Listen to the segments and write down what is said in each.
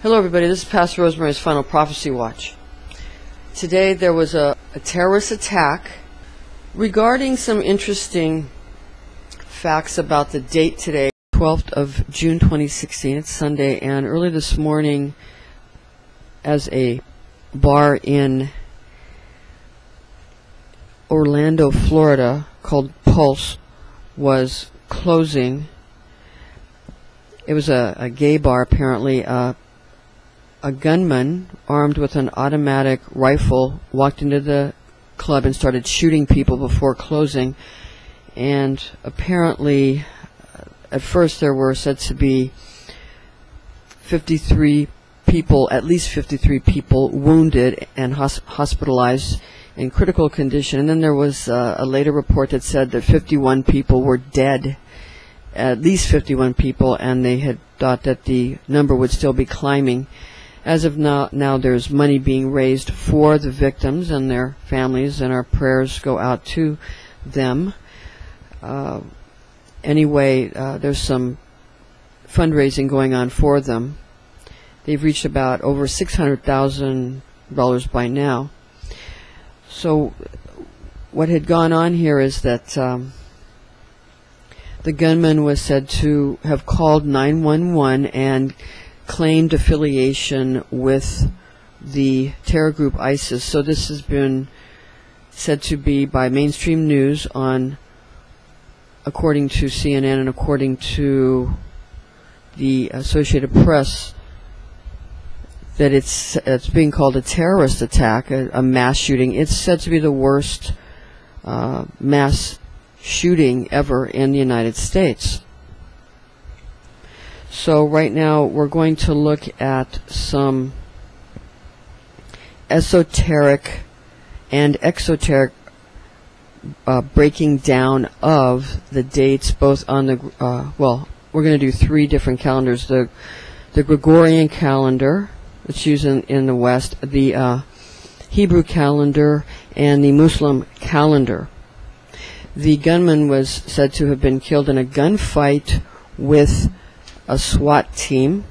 Hello everybody, this is Pastor Rosemary's Final Prophecy Watch. Today there was a terrorist attack. Regarding some interesting facts about the date today, 12th of June 2016, it's Sunday, and early this morning as a bar in Orlando, Florida called Pulse was closing. It was a gay bar apparently. A gunman armed with an automatic rifle walked into the club and started shooting people before closing. And apparently, at first there were said to be 53 people, at least 53 people wounded and hospitalized in critical condition. And then there was a later report that said that 51 people were dead, at least 51 people, and they had thought that the number would still be climbing. As of now there's money being raised for the victims and their families, and our prayers go out to them. Anyway, there's some fundraising going on for them. They've reached about over $600,000 by now. So what had gone on here is that the gunman was said to have called 911 and claimed affiliation with the terror group ISIS. So this has been said to be by mainstream news according to CNN and according to the Associated Press, that it's being called a terrorist attack, a mass shooting. It's said to be the worst mass shooting ever in the United States. So right now we're going to look at some esoteric and exoteric breaking down of the dates, both on the, we're going to do three different calendars. The Gregorian calendar, that's used in the West, the Hebrew calendar, and the Muslim calendar. The gunman was said to have been killed in a gunfight with a SWAT team.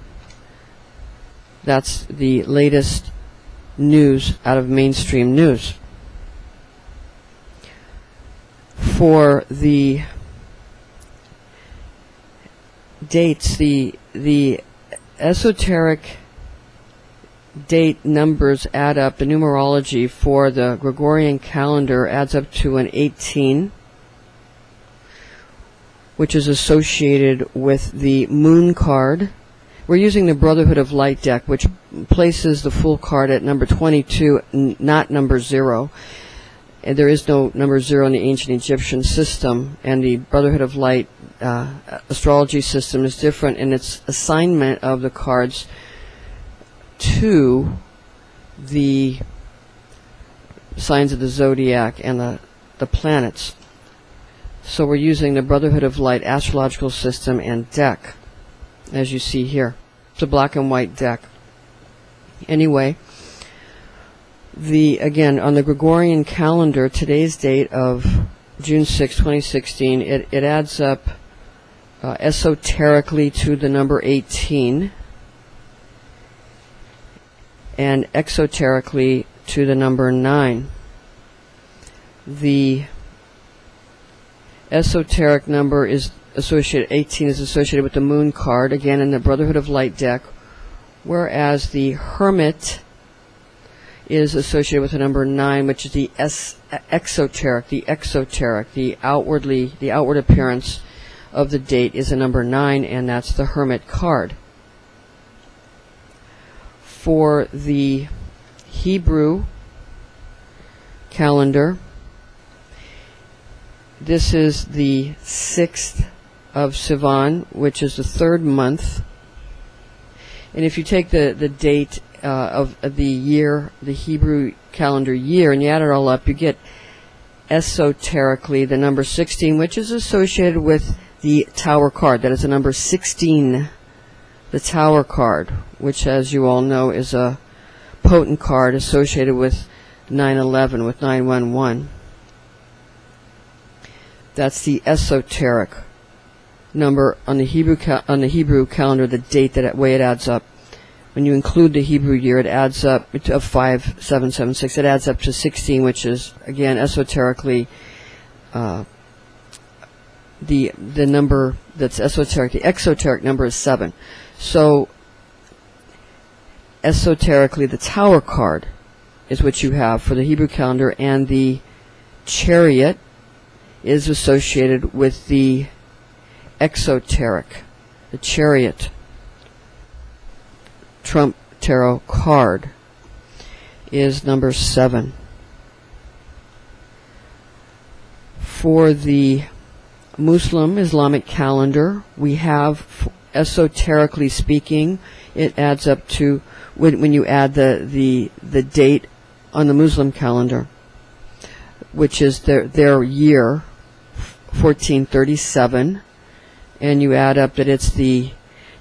That's the latest news out of mainstream news. For the dates, the esoteric date numbers add up. The numerology for the Gregorian calendar adds up to an 18, which is associated with the moon card. We're using the Brotherhood of Light deck, which places the full card at number 22, not number 0. And there is no number 0 in the ancient Egyptian system, and the Brotherhood of Light astrology system is different in its assignment of the cards to the signs of the zodiac and the planets. So we're using the Brotherhood of Light astrological system and deck, as you see here. It's a black and white deck. Anyway, again, on the Gregorian calendar, today's date of June 6, 2016, it adds up esoterically to the number 18 and exoterically to the number 9. The esoteric number is associated, 18 is associated with the moon card, again in the Brotherhood of Light deck, whereas the Hermit is associated with the number 9, which is the exoteric, the outward appearance of the date is a number 9, and that's the Hermit card. For the Hebrew calendar, this is the 6th of Sivan, which is the 3rd month. And if you take the date of the year, the Hebrew calendar year, and you add it all up, you get esoterically the number 16, which is associated with the Tower card. That is the number 16, the Tower card, which, as you all know, is a potent card associated with 9/11, with 9/11. That's the esoteric number on the Hebrew calendar, the date, that way it adds up. when you include the Hebrew year, it adds up to 5776. It adds up to 16, which is, again, esoterically the number that's esoteric. The exoteric number is 7. So esoterically, the Tower card is what you have for the Hebrew calendar, and the Chariot is associated with the exoteric, the Chariot Trump Tarot card is number 7. For the Muslim Islamic calendar, we have, esoterically speaking, it adds up to, when you add the date on the Muslim calendar, which is their year, 1437, and you add up that it's the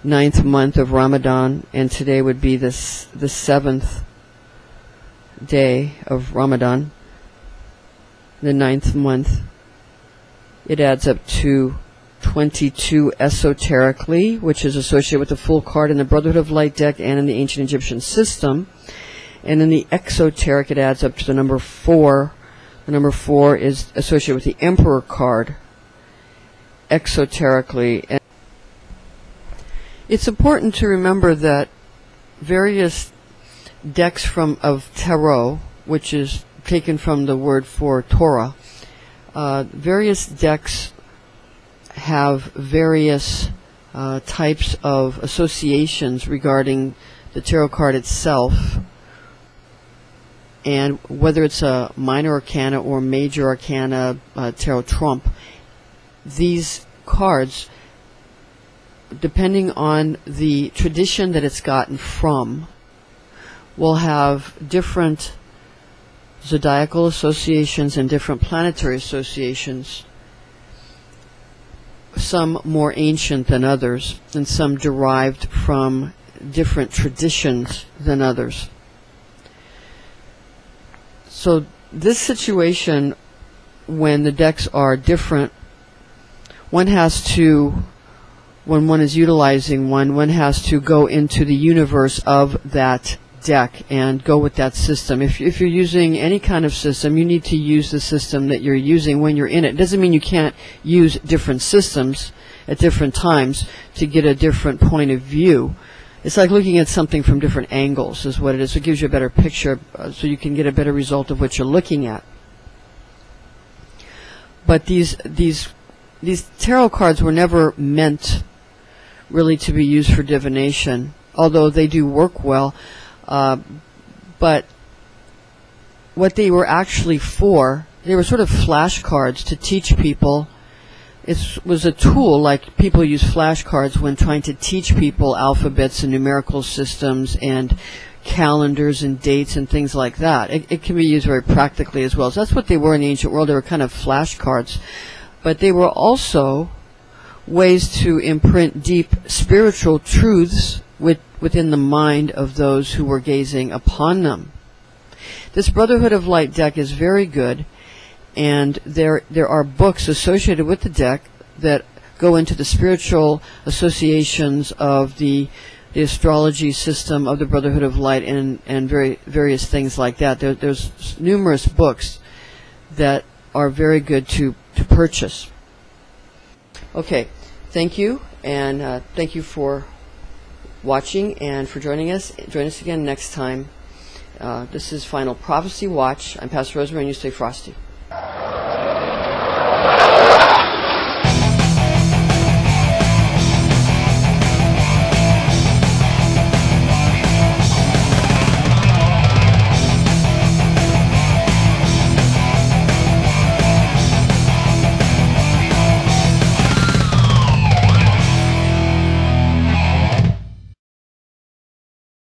9th month of Ramadan, and today would be the 7th day of Ramadan, the 9th month. It adds up to 22 esoterically, which is associated with the full card in the Brotherhood of Light deck and in the ancient Egyptian system. And in the exoteric, it adds up to the number 4. The number 4 is associated with the Emperor card, exoterically. And it's important to remember that various decks of tarot, which is taken from the word for Torah, various decks have various types of associations regarding the tarot card itself, and whether it's a minor arcana or major arcana tarot trump, these cards, depending on the tradition that it's gotten from, will have different zodiacal associations and different planetary associations, some more ancient than others, and some derived from different traditions than others. So this situation, when the decks are different, one has to, when one is utilizing one has to go into the universe of that deck and go with that system. If you're using any kind of system, you need to use the system that you're using when you're in it. It doesn't mean you can't use different systems at different times to get a different point of view. It's like looking at something from different angles is what it is. It gives you a better picture so you can get a better result of what you're looking at. But these tarot cards were never meant really to be used for divination, although they do work well. But what they were actually for, they were sort of flashcards to teach people. It was a tool, like people use flashcards when trying to teach people alphabets and numerical systems and calendars and dates and things like that. It can be used very practically as well. So that's what they were in the ancient world. They were kind of flashcards. But they were also ways to imprint deep spiritual truths within the mind of those who were gazing upon them. This Brotherhood of Light deck is very good, and there are books associated with the deck that go into the spiritual associations of the astrology system of the Brotherhood of Light and various things like that. There's numerous books that are very good to purchase. Okay, thank you, and thank you for watching and for joining us. Join us again next time. This is Final Prophecy Watch. I'm Pastor Rosemary, and you stay frosty.